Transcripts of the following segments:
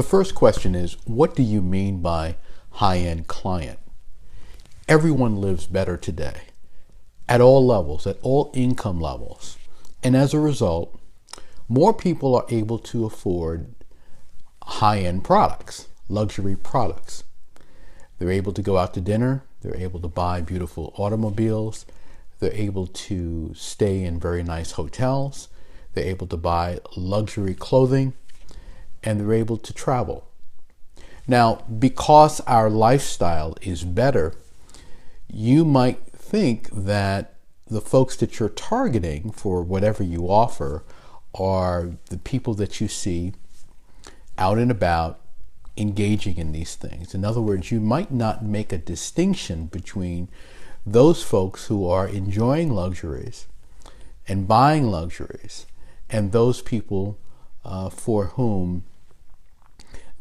The first question is, what do you mean by high-end client? Everyone lives better today at all levels, at all income levels. And as a result, more people are able to afford high-end products, luxury products. They're able to go out to dinner. They're able to buy beautiful automobiles. They're able to stay in very nice hotels. They're able to buy luxury clothing, and they're able to travel. Now, because our lifestyle is better, you might think that the folks that you're targeting for whatever you offer are the people that you see out and about engaging in these things. In other words, you might not make a distinction between those folks who are enjoying luxuries and buying luxuries and those people for whom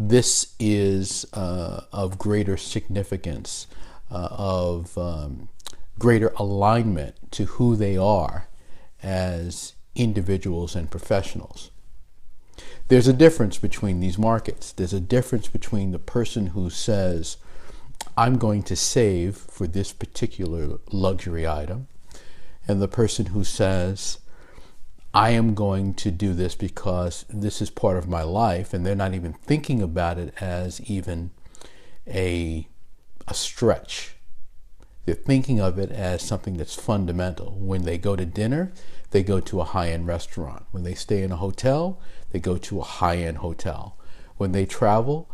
this is of greater significance, of greater alignment to who they are as individuals and professionals. There's a difference between these markets. There's a difference between the person who says, I'm going to save for this particular luxury item, and the person who says, I am going to do this because this is part of my life, and they're not even thinking about it as even a stretch. They're thinking of it as something that's fundamental. When they go to dinner, they go to a high-end restaurant. When they stay in a hotel, they go to a high-end hotel. When they travel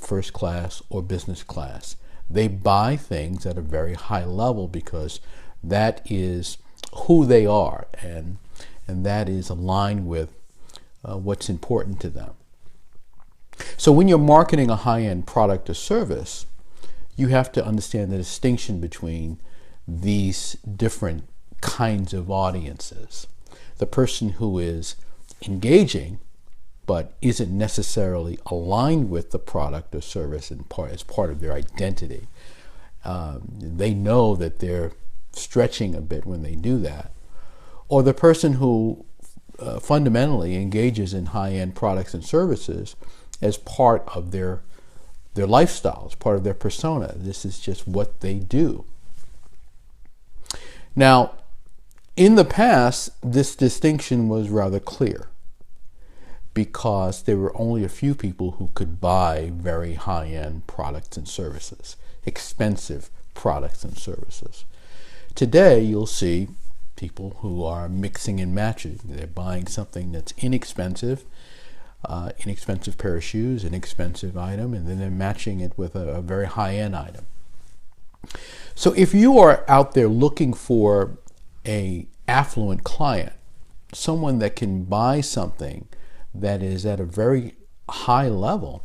first class or business class. They buy things at a very high level because that is who they are, and that is aligned with what's important to them. So when you're marketing a high-end product or service, you have to understand the distinction between these different kinds of audiences. The person who is engaging but isn't necessarily aligned with the product or service as part of their identity. They know that they're stretching a bit when they do that. Or the person who fundamentally engages in high-end products and services as part of their lifestyle, as part of their persona. This is just what they do. Now, in the past, this distinction was rather clear because there were only a few people who could buy very high-end products and services, expensive products and services. Today, you'll see people who are mixing and matching. They're buying something that's inexpensive pair of shoes, inexpensive item, and then they're matching it with a very high-end item. So if you are out there looking for an affluent client, someone that can buy something that is at a very high level,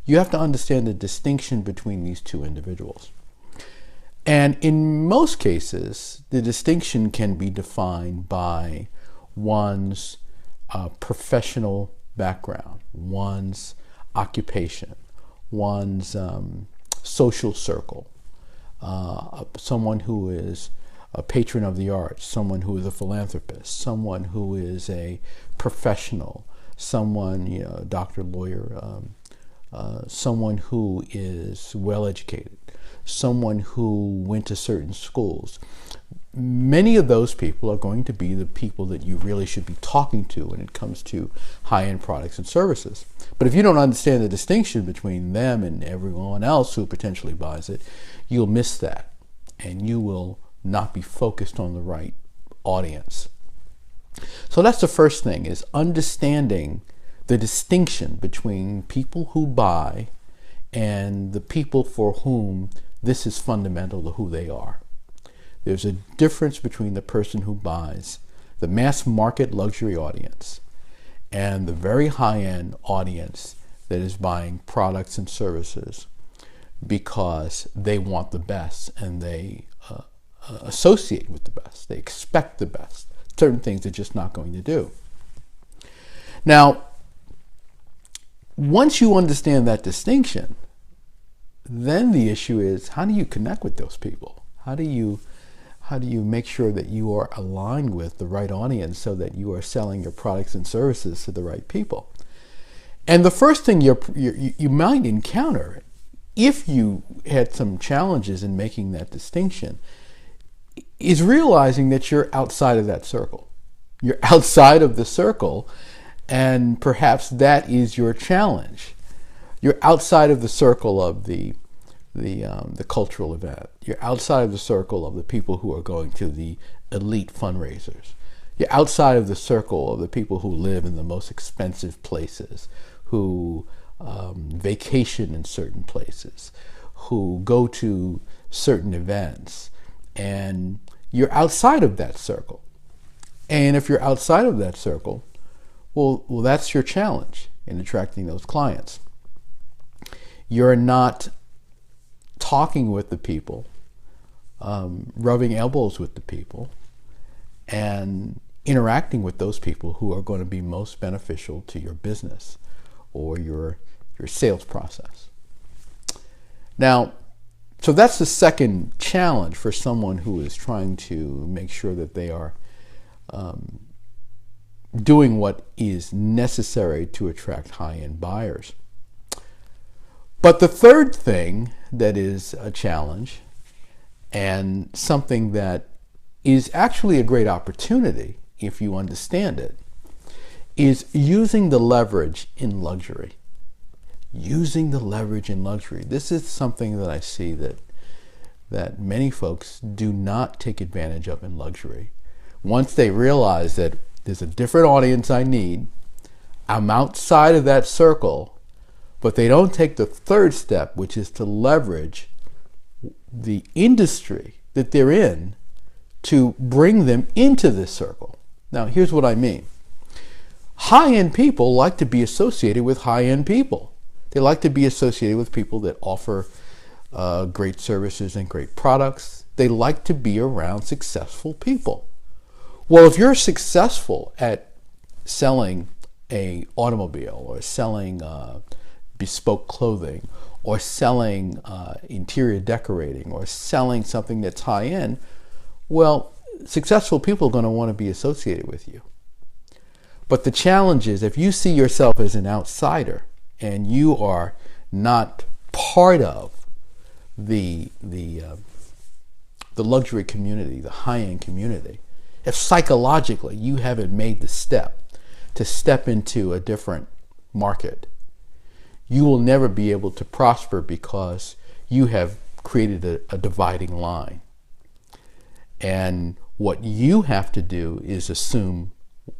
you have to understand the distinction between these two individuals. And in most cases, the distinction can be defined by one's professional background, one's occupation, one's social circle, someone who is a patron of the arts, someone who is a philanthropist, someone who is a professional, someone, doctor, lawyer, someone who is well-educated, someone who went to certain schools. Many of those people are going to be the people that you really should be talking to when it comes to high-end products and services. But if you don't understand the distinction between them and everyone else who potentially buys it, you'll miss that, and you will not be focused on the right audience. So that's the first thing, is understanding the distinction between people who buy and the people for whom this is fundamental to who they are. There's a difference between the person who buys, the mass market luxury audience, and the very high-end audience that is buying products and services because they want the best and they associate with the best. They expect the best. Certain things they're just not going to do. Now, once you understand that distinction, then the issue is, how do you connect with those people? How do you make sure that you are aligned with the right audience so that you are selling your products and services to the right people? And the first thing you might encounter, if you had some challenges in making that distinction, is realizing that you're outside of that circle. You're outside of the circle, and perhaps that is your challenge. You're outside of the circle of the cultural event. You're outside of the circle of the people who are going to the elite fundraisers. You're outside of the circle of the people who live in the most expensive places, who vacation in certain places, who go to certain events, and you're outside of that circle. And if you're outside of that circle, well, that's your challenge in attracting those clients. You're not talking with the people, rubbing elbows with the people, and interacting with those people who are going to be most beneficial to your business or your sales process. Now, so that's the second challenge for someone who is trying to make sure that they are doing what is necessary to attract high-end buyers. But the third thing that is a challenge, and something that is actually a great opportunity if you understand it, is using the leverage in luxury. Using the leverage in luxury. This is something that I see that many folks do not take advantage of in luxury. Once they realize that there's a different audience I need, I'm outside of that circle, but they don't take the third step, which is to leverage the industry that they're in to bring them into this circle. Now, here's what I mean. High-end people like to be associated with high-end people. They like to be associated with people that offer great services and great products. They like to be around successful people. Well, if you're successful at selling an automobile or selling bespoke clothing or selling interior decorating or selling something that's high-end, well, successful people are going to want to be associated with you. But the challenge is, if you see yourself as an outsider and you are not part of the luxury community, the high-end community, if psychologically you haven't made the step to step into a different market, you will never be able to prosper because you have created a dividing line. And what you have to do is assume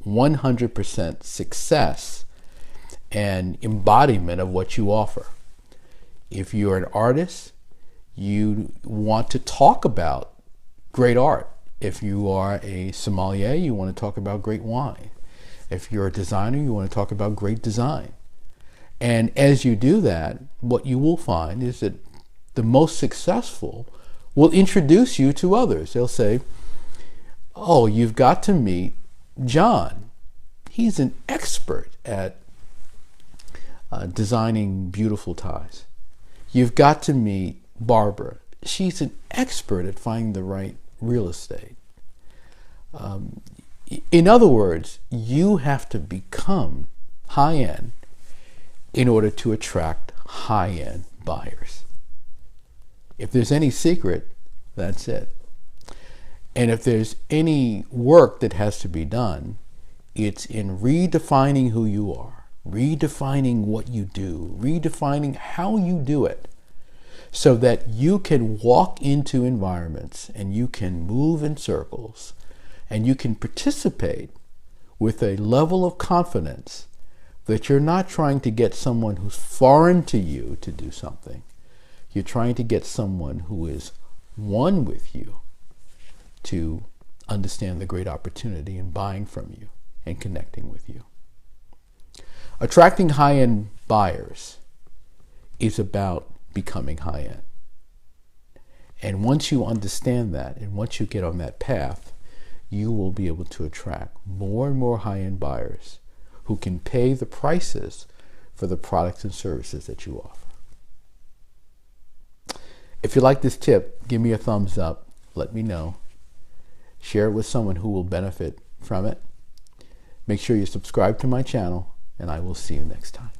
100% success and embodiment of what you offer. If you're an artist, you want to talk about great art. If you are a sommelier, you want to talk about great wine. If you're a designer, you want to talk about great design. And as you do that, what you will find is that the most successful will introduce you to others. They'll say, oh, you've got to meet John. He's an expert at designing beautiful ties. You've got to meet Barbara. She's an expert at finding the right real estate. In other words, you have to become high-end in order to attract high-end buyers. If there's any secret, that's it. And if there's any work that has to be done, it's in redefining who you are, redefining what you do, redefining how you do it, so that you can walk into environments and you can move in circles and you can participate with a level of confidence that you're not trying to get someone who's foreign to you to do something. You're trying to get someone who is one with you to understand the great opportunity in buying from you and connecting with you. Attracting high-end buyers is about becoming high-end. And once you understand that, and once you get on that path, you will be able to attract more and more high-end buyers who can pay the prices for the products and services that you offer. If you like this tip, give me a thumbs up. Let me know. Share it with someone who will benefit from it. Make sure you subscribe to my channel, and I will see you next time.